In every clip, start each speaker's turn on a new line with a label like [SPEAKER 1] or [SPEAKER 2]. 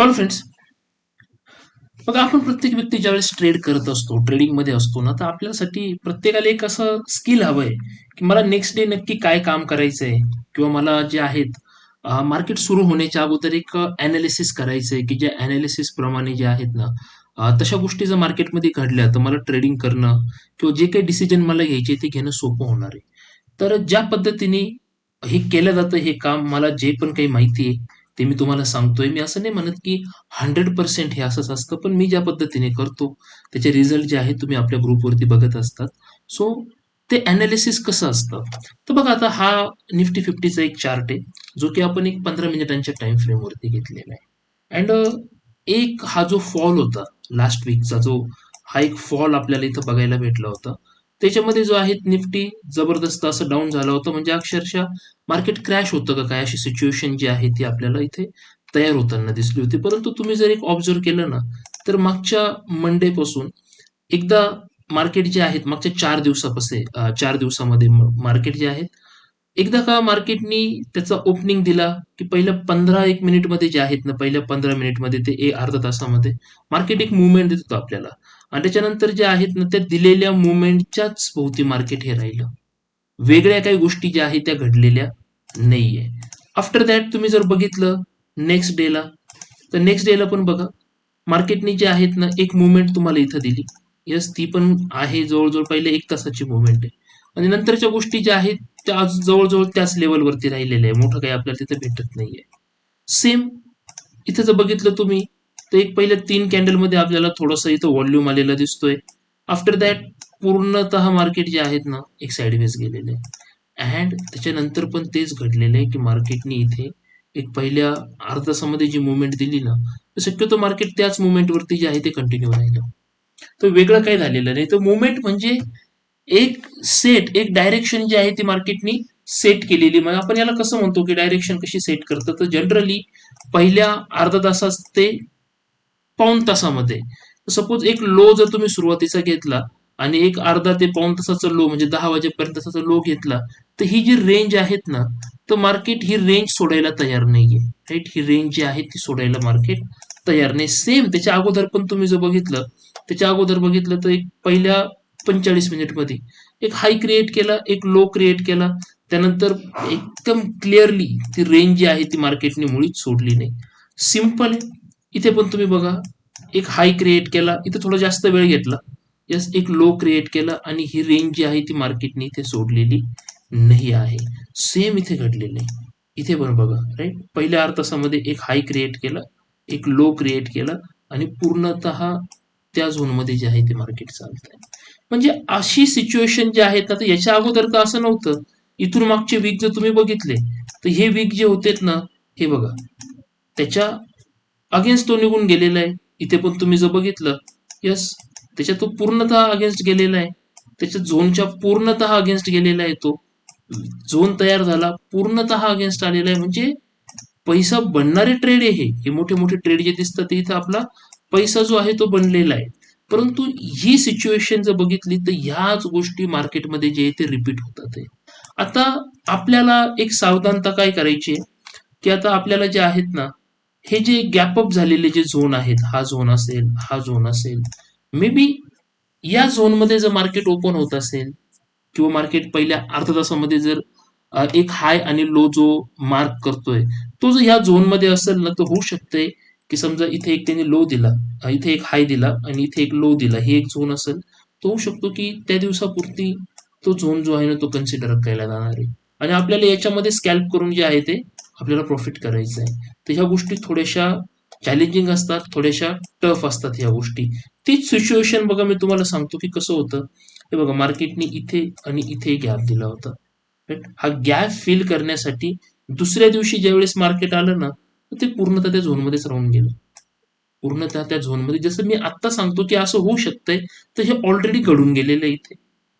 [SPEAKER 1] Sorry friends, बघा आपण प्रत्येक व्यक्ती ज्यावेळेस ट्रेड करत असतो, ट्रेडिंगमध्ये असतो ना, तर आपल्यासाठी प्रत्येकाला एक असं स्किल हवंय, की मला नेक्स्ट डे नक्की काय काम करायचंय किंवा मला जे आहेत मार्केट सुरू होण्याच्या अगोदर एक ॲनालिसिस करायचंय, की ज्या ॲनालिसिस प्रमाणे जे आहेत ना, तशा गोष्टी जर मार्केटमध्ये घडल्या, तर मला ट्रेडिंग करणं किंवा जे काही डिसिजन मला घ्यायचे ते घेणं सोपं होणार आहे. तर ज्या पद्धतीने हे केलं जातं हे काम मला जे पण काही माहिती आहे, ते मी तुम्हाला सांगतोय. मी असं नाही म्हणत, की 100% हे असंच असतं. पण मी ज्या पद्धतीने करतो, त्याचे रिझल्ट जे आहेत तुम्ही आपल्या ग्रुपवरती बघत असतात. सो ते एनालिसिस कसं असतं? तर बघा आता हा निफ्टी 50चा एक चार्ट आहे, जो की आपण एक 15 मिनिटांच्या टाईम फ्रेमवरती घेतलेला आहे. एक हा जो फॉल होता लास्ट वीकचा हा एक फॉल आपल्याला इथं बघायला भेटला होता. त्याच्यामध्ये जो आहे निफ्टी जबरदस्त असं डाऊन झालं होतं म्हणजे अक्षरशः मार्केट क्रॅश होतं का काय अशी सिच्युएशन जी आहे ती आपल्याला इथे तयार होताना दिसली होती. परंतु तुम्ही जर एक ऑब्झर्व्ह केलं ना, तर मागच्या मंडे पासून एकदा मार्केट जे आहेत मागच्या 4 दिवसामध्ये मार्केट जे आहेत, एकदा का मार्केटनी त्याचा ओपनिंग दिला, की पहिल्या 15 एक मिनिटमध्ये जे आहेत ना, पहिल्या 15 मिनिटमध्ये ते अर्ध्या तासामध्ये मार्केट एक मूव्हमेंट देत होतं आपल्याला आणि त्याच्यानंतर जे आहेत ना, त्या दिलेल्या मूव्हमेंटच्याच भोवती मार्केट हे राहिलं. वेगळ्या काही गोष्टी ज्या आहेत त्या घडलेल्या नाहीये. आफ्टर दॅट तुम्ही जर बघितलं नेक्स्ट डेला, तर नेक्स्ट डेला पण बघा मार्केटने जे आहेत ना एक मुवमेंट तुम्हाला इथं दिली. येस, ती पण आहे जवळ-जवळ पहिले 1 तासाची मुव्हमेंट आहे. आणि नंतरच्या गोष्टी ज्या आहेत त्या आज जवळ-जवळ त्याच लेव्हलवरती राहिलेल्या आहे. मोठं काही आपल्याला तिथे भेटत नाहीये. सेम इथं जर बघितलं तुम्ही, तर एक पहिल्या 3 कॅन्डलमध्ये आपल्याला थोडंसं इथं व्हॉल्यूम आलेला दिसतोय. आफ्टर दॅट पूर्णतः मार्केट जे आहेत ना, एक साइडवेज गेलेलं आहे. अँड त्याच्यानंतर पण तेच घडलेलं आहे, की मार्केटने इथे एक पहिल्या अर्ध्या तासामध्ये जी मूव्हमेंट दिली ना, तर शक्यतो मार्केट त्याच मूव्हमेंटवरती जे आहे ते कंटिन्यू राहिलं. तर वेगळं काही झालेलं नाही. तर मूव्हमेंट म्हणजे एक डायरेक्शन जी आहे ती मार्केटनी सेट केलेली. मग आपण याला कसं म्हणतो, की डायरेक्शन कशी सेट करतं? तर जनरली पहिल्या अर्ध्या तासात ते पाऊण तासामध्ये सपोज एक लो जर तुम्ही सुरुवातीचा घेतला आणि एक अर्धा ते पाऊण तासाचा लो म्हणजे 10 वाजेपर्यंतचा लो घेतला, तर ही जी रेंज आहेत ना, तर मार्केट ही रेंज सोडायला तयार नाहीये. राईट? ही रेंज जी आहे ती सोडायला मार्केट तयार नाही. सेम त्याच्या अगोदर पण तुम्ही जर बघितलं, त्याच्या अगोदर बघितलं तर एक पहिल्या 45 मिनिटमध्ये एक हाय क्रिएट केला, एक लो क्रिएट केला. त्यानंतर एकदम क्लिअरली ती रेंज जी आहे ती मार्केटने मुळीच सोडली नाही. सिंपल आहे. इथे पण तुम्ही बघा, एक हाय क्रिएट केला, इथे थोडा जास्त वेळ घेतला. यस, एक लो क्रिएट केला आणि ही रेंज जी आहे ती मार्केटने इथे सोडलेली नाही आहे. सेम इथे घडलेलं आहे. इथे पण बघा, राईट? पहिल्या अर्ध्या तासामध्ये एक हाय क्रिएट केला, एक लो क्रिएट केला आणि पूर्णतः त्या झोनमध्ये जे आहे ते मार्केट चालतंय. म्हणजे अशी सिच्युएशन जी आहे आता याच्या अगोदर तर असं नव्हतं. इथून मागचे वीक जर तुम्ही बघितले, तर हे वीक जे होते ना, हे बघा, त्याच्या अगेन्स्ट तो निघून गेलेला आहे. इथे पण तुम्ही जर बघितलं, यस, त्याच्या तो पूर्णतः अगेन्स्ट गेलेला आहे. त्याच्या झोनच्या पूर्णतः अगेन्स्ट गेलेला आहे तो. झोन तयार झाला, पूर्णतः अगेन्स्ट आलेला आहे. म्हणजे पैसा बनणारे ट्रेड आहे हे मोठे मोठे ट्रेड जे दिसतात ते इथं आपला पैसा जो आहे तो बनलेला आहे. परंतु ही सिच्युएशन जर बघितली तर ह्याच गोष्टी मार्केटमध्ये जे आहे ते रिपीट होतात आहे. आता आपल्याला एक सावधानता काय करायची आहे, की आता आपल्याला जे आहेत ना, हे जे गॅपअप झालेले जे झोन आहेत, हा झोन असेल, हा झोन असेल, मे बी या झोनमध्ये जर मार्केट ओपन होत असेल किंवा मार्केट पहिल्या अर्ध्या तासामध्ये जर एक हाय आणि लो जो मार्क करतोय, तो जर ह्या झोनमध्ये असेल ना, तर होऊ शकतंय की समजा इथे एक त्याने लो दिला, इथे एक हाय दिला आणि इथे एक लो दिला, हे एक झोन असेल, तो होऊ शकतो की त्या दिवसापुरती तो झोन जो आहे ना, तो कन्सिडर केला जाणार आहे आणि आपल्याला याच्यामध्ये स्कॅल्प करून जे आहे ते आपल्याला प्रॉफिट करायचं आहे. तर ह्या गोष्टी थोड्याशा चॅलेंजिंग असतात, थोड्याशा टफ असतात ह्या गोष्टी. तीच सिच्युएशन बघा मी तुम्हाला सांगतो की कसं होतं. हे बघा मार्केटने इथे आणि इथे गॅप दिला होता. राईट? हा गॅप फिल करण्यासाठी दुसऱ्या दिवशी ज्यावेळेस मार्केट आलं ना, तर ते पूर्णतः त्या झोनमध्येच राहून गेलं. पूर्णतः त्या झोनमध्ये जसं मी आत्ता सांगतो की असं होऊ शकतंय, तर हे ऑलरेडी घडून गेलेलं आहे इथे.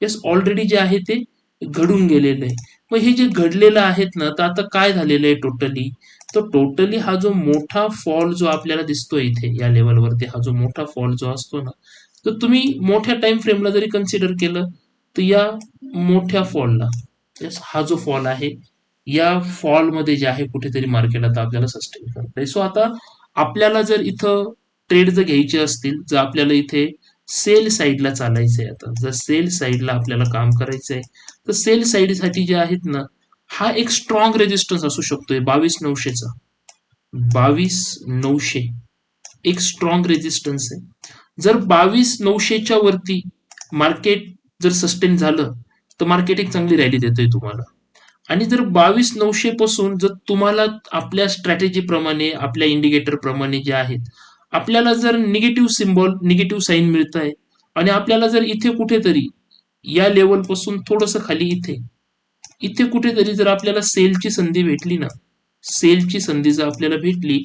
[SPEAKER 1] येस, ऑलरेडी जे आहे ते घडून गेलेलं आहे. मग हे जे घडलेलं आहेत ना, तर आता काय झालेलं आहे टोटली? तर टोटली हा जो मोठा फॉल जो आपल्याला दिसतोय इथे या लेव्हलवरती हा जो मोठा फॉल जो असतो ना, तर तुम्ही मोठ्या टाइम फ्रेमला जरी कन्सिडर केलं, तर या मोठ्या फॉलला, येस, हा जो फॉल आहे, या फॉलमध्ये जे आहे कुठेतरी मार्केट आता आपल्याला सस्टेन करतंय. सो आता आपल्याला जर इथं ट्रेड जर घ्यायचे असतील, जर आपल्याला इथे सेल साईडला चालायचंय, आता जर सेल साईडला आपल्याला काम करायचंय, तर सेल साईडसाठी जे आहेत ना, हा एक स्ट्रॉंग रेजिस्टन्स असू शकतोय 22,900चा. 22,900 एक स्ट्रॉंग रेजिस्टन्स आहे. जर 22,900च्या वरती मार्केट जर सस्टेन झालं, तर मार्केट एक चांगली रॅली देतोय तुम्हाला. आणि जर 22,900 पासून जर तुम्हाला आपल्या स्ट्रॅटेजी प्रमाणे, आपल्या इंडिकेटर प्रमाणे जे आहेत, आपल्याला जर निगेटिव्ह सिम्बॉल, निगेटिव्ह साईन मिळत आहे, आणि आपल्याला जर इथे कुठेतरी या लेवल पासून थोडस खाली इथे इथे कुठेतरी जर आपल्याला सेलची संधी भेटली ना, सेलची संधी जर आपल्याला भेटली,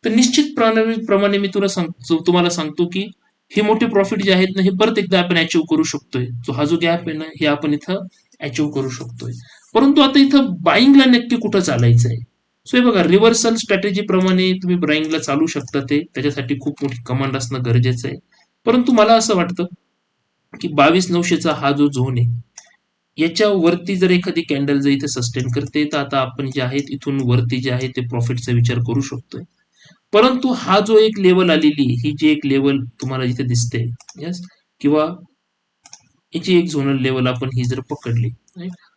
[SPEAKER 1] तर निश्चित प्रमाणे मी तुम्हाला सांगतो की हे मोठे प्रॉफिट जे आहेत ना, हे परत एकदा आपण अचीव्ह करू शकतोय. हा जो गॅप आहे ना, हे आपण इथं अचीव्ह करू शकतोय. परंतु आता इथं बाईंगला नक्की कुठं चालायचं आहे? सो हे बघा, रिव्हर्सल स्ट्रॅटेजी प्रमाणे तुम्ही बाईंगला चालू शकता, ते त्याच्यासाठी खूप मोठी कमांड असणं गरजेचं आहे. परंतु मला असं वाटतं की 22,900चा हा जो झोन आहे, याच्या वरती जर एखादी कॅन्डल जर इथे सस्टेन करते, तर आता आपण जे आहेत इथून वरती जे आहे ते प्रॉफिटचा विचार करू शकतोय. परंतु हा जो एक लेवल आलेली, ही जी एक लेवल तुम्हाला इथे दिसते, यस, किंवा याची एक झोनल लेवल आपण ही जर पकडली,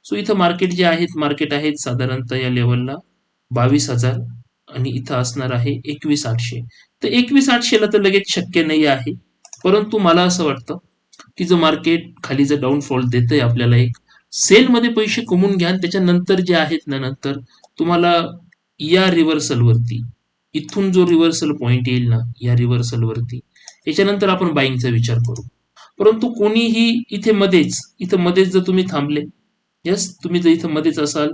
[SPEAKER 1] सो इथं मार्केट जे आहेत, मार्केट आहेत साधारणतः या लेवलला 22,000, आणि इथं असणार आहे 21,800. तर 21,800ला तर लगेच शक्य नाही आहे. परंतु मला असं वाटतं की जर मार्केट खाली जर डाऊनफॉल देतंय आपल्याला, एक सेलमध्ये पैसे कमवून घ्या, त्याच्यानंतर जे आहेत ना, नंतर तुम्हाला या रिव्हर्सल वरती, इथून जो रिव्हर्सल पॉइंट येईल ना, या रिव्हर्सल वरती, याच्यानंतर आपण बाईंगचा विचार करू. परंतु कोणीही इथं मध्येच जर तुम्ही थांबले, यस, तुम्ही जर इथं मध्येच असाल,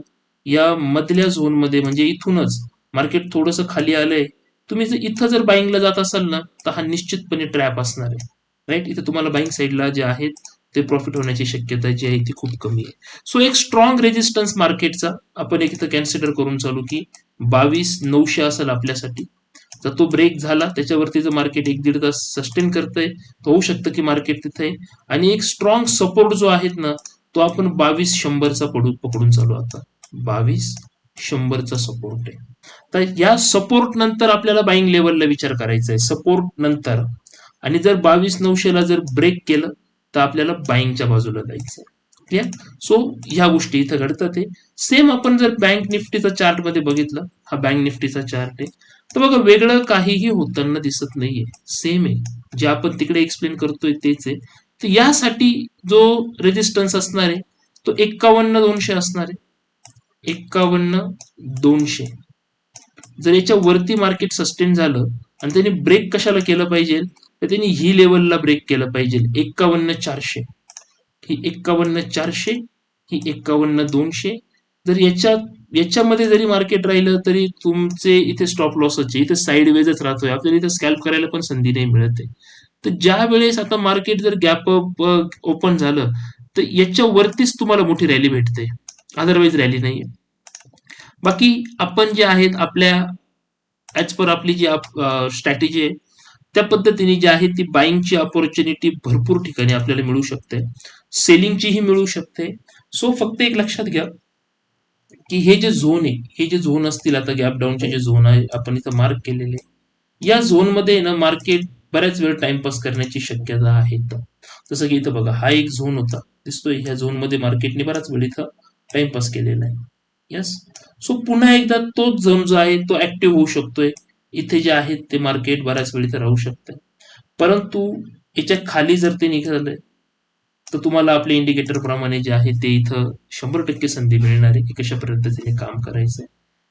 [SPEAKER 1] या मधल्या झोन मध्ये, म्हणजे इथूनच मार्केट थोडंसं खाली आलंय, तुम्ही जर इथं जर बाईंगला जात असाल ना, तर हा निश्चितपणे ट्रॅप असणार आहे. राईट, इथं तुम्हाला बाईंग साईडला जे आहेत ते प्रॉफिट होण्याची शक्यता जी आहे ती खूप कमी आहे. सो एक स्ट्रॉंग रेजिस्टन्स मार्केटचा आपण एक इथं कन्सिडर करून चालू की 22,900 असेल आपल्यासाठी. तर तो ब्रेक झाला, त्याच्यावरती जर मार्केट 1-1.5 तास सस्टेन करतंय, तर होऊ शकतं की मार्केट तिथे, आणि एक स्ट्रॉंग सपोर्ट जो आहे ना, तो आपण 22,100चा पकडून चालू. आता 22,100चा सपोर्ट आहे. तर या सपोर्ट नंतर आपल्याला बाईंग लेवलला विचार करायचा आहे, सपोर्ट नंतर. आणि जर 22,900ला जर ब्रेक केलं, तर आपल्याला बाईंगच्या बाजूला जायचं. क्लिअर? सो ह्या गोष्टी इथं घडतात आहे. सेम आपण जर बँक निफ्टीचा चार्ट मध्ये बघितलं, हा बँक निफ्टीचा चार्ट आहे, तर बघा वेगळं काहीही होताना दिसत नाहीये, सेम आहे. जे आपण तिकडे एक्सप्लेन करतोय तेच आहे. तर यासाठी जो रेजिस्टन्स असणार आहे, तो 51,200 असणार आहे. 51,200. जर याच्या वरती मार्केट सस्टेन झालं, आणि त्यांनी ब्रेक कशाला केलं पाहिजे, तर त्यांनी ही लेवलला ब्रेक केलं पाहिजे, 51,400. ही 51,400, ही 51,200. जर याच्यामध्ये जरी मार्केट राहिलं, तरी तुमचे इथे स्टॉप लॉसच आहे, इथे साईड वेजच राहतोय, आपल्याला इथे स्कॅल्प करायला पण संधी नाही मिळत आहे. तर ज्या वेळेस आता मार्केट जर गॅप अप ओपन झालं, तर याच्या वरतीच तुम्हाला मोठी रॅली भेटते, अदरवाईज रॅली नाहीये. बाकी आपण जे आहेत आपल्या ऍज पर आपली जी स्ट्रॅटेजी आहे, त्या पद्धतीने जी आहे ती बाईंगची अपॉर्च्युनिटी भरपूर ठिकाणी आपल्याला मिळू शकते, सेलिंगचीही मिळू शकते. सो फक्त एक लक्षात घ्या की हे जे झोन आहे, हे जे झोन असतील, आता गॅप डाऊनचे जे झोन आहे आपण इथं मार्क केलेले, या झोन मध्ये ना मार्केट बऱ्याच वेळ टाइमपास करण्याची शक्यता आहे. जसं की इथं बघा, हा एक झोन होता दिसतोय, ह्या झोन मध्ये मार्केटने बराच वेळ इथं टाइमपास केलेला आहे. यस. सो पुन्हा एकदा तोच झोन जो आहे तो ऍक्टिव्ह होऊ शकतोय, इथे जे आहे ते मार्केट बऱ्याच वेळ इथं राहू शकतंय. परंतु याच्या खाली जर ते निघालंय, तर तुम्हाला आपल्या इंडिकेटर प्रमाणे जे आहे ते इथं 100% संधी मिळणार आहे की कशा पद्धतीने काम करायचंय.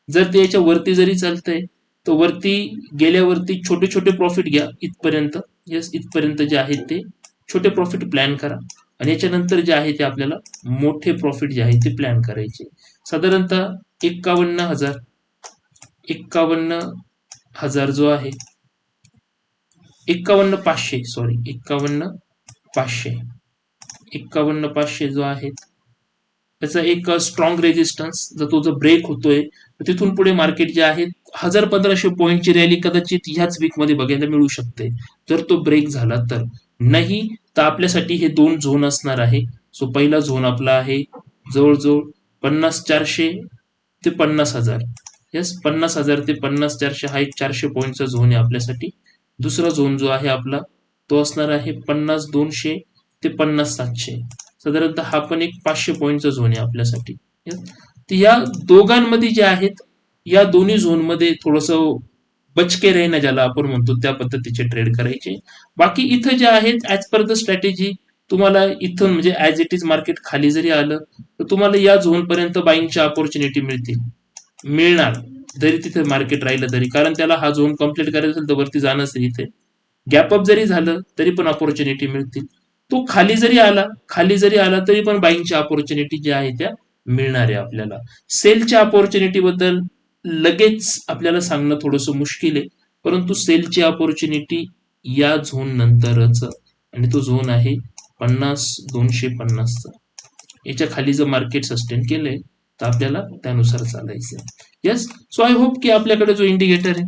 [SPEAKER 1] जर ते याच्या वरती जरी चालतंय, तर वरती गेल्यावरती छोटे छोटे प्रॉफिट घ्या इथपर्यंत. यस, इथपर्यंत जे आहे ते छोटे प्रॉफिट प्लॅन करा, आणि याच्यानंतर जे आहे ते आपल्याला मोठे प्रॉफिट जे आहे ते प्लॅन करायचे. साधारणतः 51,000, 51,000 जो आहे, 51,500, सॉरी, 51,500, 51,500 जो आहे त्याचा एक स्ट्रॉंग रेजिस्टन्स, जर तो जर ब्रेक होतोय, तर तिथून पुढे मार्केट जे आहे 1,000-1,500 पॉईंटची रॅली कदाचित ह्याच वीक मध्ये बघायला मिळू शकते, जर तो ब्रेक झाला तर. नाही तर आपल्यासाठी हे दोन झोन असणार आहे. सो पहिला झोन आपला आहे जवळजवळ 50,400 ते 50,000. यस 50,000 ते 50,400 हा एक 400 पॉईंटचा झोन आहे आपल्यासाठी. दुसरा झोन जो आहे आपला तो असणार आहे 50,200 ते 50,700. साधारणतः हा पण एक 500 पॉईंटचा झोन आहे आपल्यासाठी. तर या दोघांमध्ये जे आहेत या दोन्ही झोनमध्ये थोडस बचके राहीना ज्याला आपण म्हणतो त्या पद्धतीचे ट्रेड करायचे. बाकी इथं जे आहेत ऍज पर द स्ट्रॅटेजी तुम्हाला इथून म्हणजे ऍज इट इज मार्केट खाली जरी आलं तर तुम्हाला या झोन पर्यंत बाईंगच्या ऑपॉर्च्युनिटी मिळणार जरी तिथे मार्केट राहिलं तरी, कारण त्याला हा झोन कम्प्लीट करायचा असेल तर वरती जाणंच इथे. गॅपअप जरी झालं तरी पण ऑपॉर्च्युनिटी मिळतील. तो खाली जरी आला तरी पण बाईंगची ऑपॉर्च्युनिटी ज्या आहे त्या मिळणार आहे आपल्याला. सेलच्या ऑपॉर्च्युनिटी बद्दल लगेच आपल्याला सांगणं थोडंसं मुश्किल आहे, परंतु सेलची ऑपॉर्च्युनिटी या झोन नंतरच, आणि तो झोन आहे 50,250चा. याच्या खाली जर मार्केट सस्टेन केलंय तर आपल्याला त्यानुसार चालायचं. येस, सो आय होप की आपल्याकडे जो इंडिकेटर आहे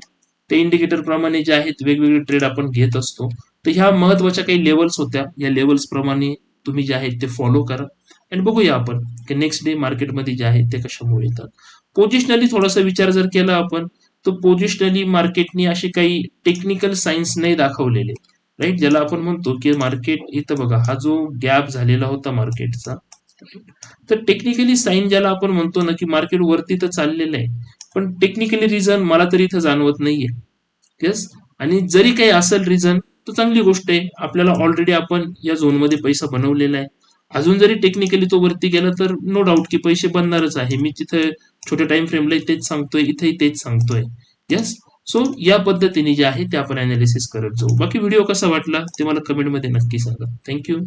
[SPEAKER 1] त्या इंडिकेटर प्रमाणे जे आहेत वेगवेगळे ट्रेड आपण घेत असतो. तर ह्या महत्वाच्या काही लेवल्स होत्या, या लेवल्स प्रमाणे तुम्ही जे आहेत ते फॉलो करा आणि बघूया आपण की नेक्स्ट डे मार्केटमध्ये जे आहेत ते कशामुळे येतात. पोझिशनली थोडासा विचार जर केला आपण तर पोझिशनली मार्केटनी असे काही टेक्निकल सायन्स नाही दाखवलेले, राईट, ज्याला आपण म्हणतो की मार्केट इथं बघा हा जो गॅप झालेला होता मार्केटचा, तर टेक्निकली साईन ज्याला आपण म्हणतो ना की मार्केट वरती तर चाललेलं आहे, पण टेक्निकली रिझन मला तरी इथं जाणवत नाहीये. येस, आणि जरी काही असेल रिझन तर चांगली गोष्ट आहे, आपल्याला ऑलरेडी आपण या झोनमध्ये पैसा बनवलेला आहे. अजून जरी टेक्निकली तो वरती गेला तर नो डाऊट की पैसे बनणारच आहे. मी तिथे छोट्या टाइम फ्रेमला तेच सांगतोय, इथेही तेच सांगतोय. येस, सो या पद्धतीने जे आहे ते आपण अनालिसिस करत जाऊ. बाकी व्हिडिओ कसा वाटला ते मला कमेंटमध्ये नक्की सांगा. थँक्यू.